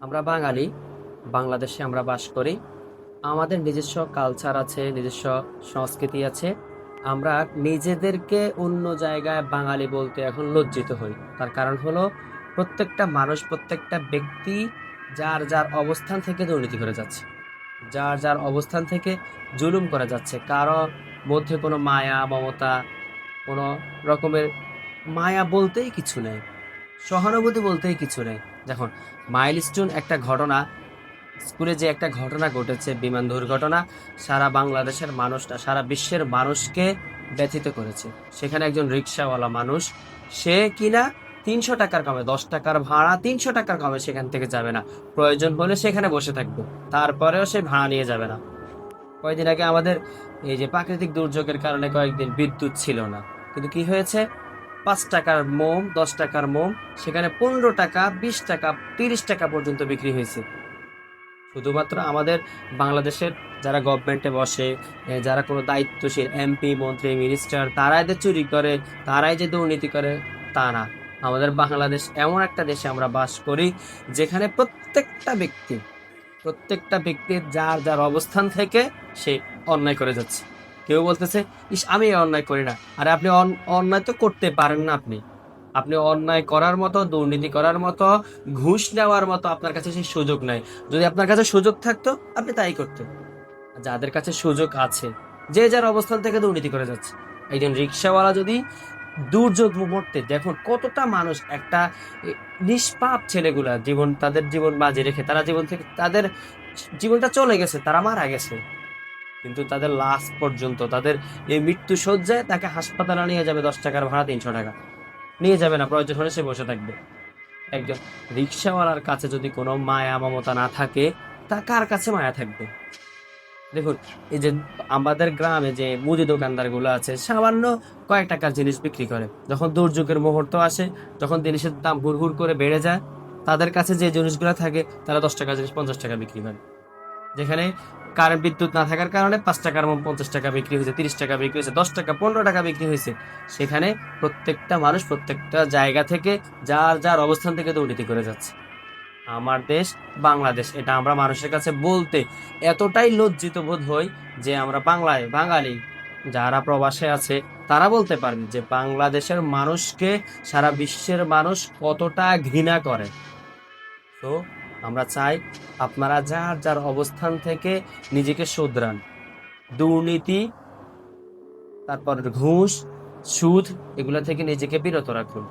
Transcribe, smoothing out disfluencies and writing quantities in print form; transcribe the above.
আমরা বাঙালি, বাংলাদেশে আমরা বাস করি। আমাদের নিজস্ব কালচার আছে, নিজস্ব সংস্কৃতি আছে। আমরা নিজেদেরকে অন্য জায়গায় বাঙালি বলতে এখন লজ্জিত হই। তার কারণ হলো প্রত্যেকটা মানুষ, প্রত্যেকটা ব্যক্তি যার যার অবস্থান থেকে দুর্নীতি করে যাচ্ছে, যার যার অবস্থান থেকে জুলুম করে যাচ্ছে। কারো মধ্যে কোনো মায়া মমতা, কোনো রকমের মায়া বলতেই কিছু নেই, সহানুভূতি বলতেই কিছু নেই। দেখুন, মাইলস্টোন একটা ঘটনা, স্কুলে যে একটা ঘটনা ঘটেছে, বিমান দুর্ঘটনা, সারা বাংলাদেশের মানুষ না, সারা বিশ্বের মানুষকে ব্যথিত করেছে। সেখানে একজন রিক্সাওয়ালা মানুষ, সে কিনা 300 টাকার কমে, 10 টাকার ভাড়া 300 টাকার কমে সেখান থেকে যাবে না। প্রয়োজন হলে সেখানে বসে থাকবে, তারপরেও সে ভাড়া নিয়ে যাবে না। কয়েকদিন আগে আমাদের এই যে প্রাকৃতিক দুর্যোগের কারণে কয়েকদিন বিদ্যুৎ ছিল না, কিন্তু কি হয়েছে, 5 টাকার মোম, 10 টাকার মোম সেখানে 15 টাকা, 20 টাকা, 30 টাকা পর্যন্ত বিক্রি হয়েছে। শুধুমাত্র আমাদের বাংলাদেশের যারা গভর্নমেন্টে বসে, যারা কোনো দায়িত্বশীল এমপি মন্ত্রী মিনিস্টার, তারা এদের চুরি করে, তারাই যে দুর্নীতি করে তা না। আমাদের বাংলাদেশ এমন একটা দেশে আমরা বাস করি যেখানে প্রত্যেকটা ব্যক্তির যার যার অবস্থান থেকে সে অন্যায় করে যাচ্ছে। কেউ বলতেছে, ইস আমি এই অন্যায় করি না। আরে আপনি অন্যায় তো করতে পারেন না। আপনি আপনি অন্যায় করার মতো, দুর্নীতি করার মতো, ঘুষ নেওয়ার মতো আপনার কাছে সেই সুযোগ নাই। যদি আপনার কাছে সুযোগ থাকতো আপনি তাই করতেন। যাদের কাছে সুযোগ আছে, যে যার অবস্থান থেকে দুর্নীতি করে যাচ্ছে। একজন রিক্সাওয়ালা যদি দুর্যোগ মুহূর্তে, দেখুন কতটা মানুষ, একটা এ, নিষ্পাপ ছেলেগুলা জীবন, তাদের জীবন বাজি রেখে তারা জীবন থেকে তাদের জীবনটা চলে গেছে, তারা মারা গেছে, কিন্তু তাদের লাস্ট পর্যন্ত, তাদের এই মৃত্যু সজ্জায় তাকে হাসপাতালে নিয়ে যাবে, 10 টাকার ভাড়া 300 টাকা নিয়ে যাবে না, প্রয়োজন হলে সে বসে থাকবে। একজন রিক্সাওয়ালার কাছে যদি কোনো মায়া মমতা না থাকে, তা কার কাছে মায়া থাকবে? দেখুন, এই যে আমাদের গ্রামে যে মুদি দোকানদার গুলো আছে, সামান্য কয়েক টাকার জিনিস বিক্রি করে, যখন দুর্যোগের মুহূর্ত আসে, যখন জিনিসের দাম হুড় হুড় করে বেড়ে যায়, তাদের কাছে যে জিনিসগুলো থাকে তারা 10 টাকার জিনিস 50 টাকা বিক্রি করে। যেখানে কারেন্ট বিদ্যুৎ না থাকার কারণে 5 টাকার মোম 50 টাকা বিক্রি হয়েছে, 30 টাকা বিক্রি হয়েছে, 10 টাকা 15 টাকা বিক্রি হয়েছে। সেখানে প্রত্যেকটা মানুষ প্রত্যেকটা জায়গা থেকে যার যার অবস্থান থেকে দুর্নীতি করে যাচ্ছে। আমার দেশ বাংলাদেশ, এটা আমরা মানুষের কাছে বলতে এতটাই লজ্জিত বোধ হই যে আমরা বাঙালি যারা প্রবাসে আছে তারা বলতে পারেন যে বাংলাদেশের মানুষকে সারা বিশ্বের মানুষ কতটা ঘৃণা করে। তো আমরা চাই আপনারা যার যার অবস্থান থেকে নিজেকে শুধরান। দুর্নীতি, তারপর ঘুষ, সুদ, এগুলা থেকে নিজেকে বিরত রাখুন।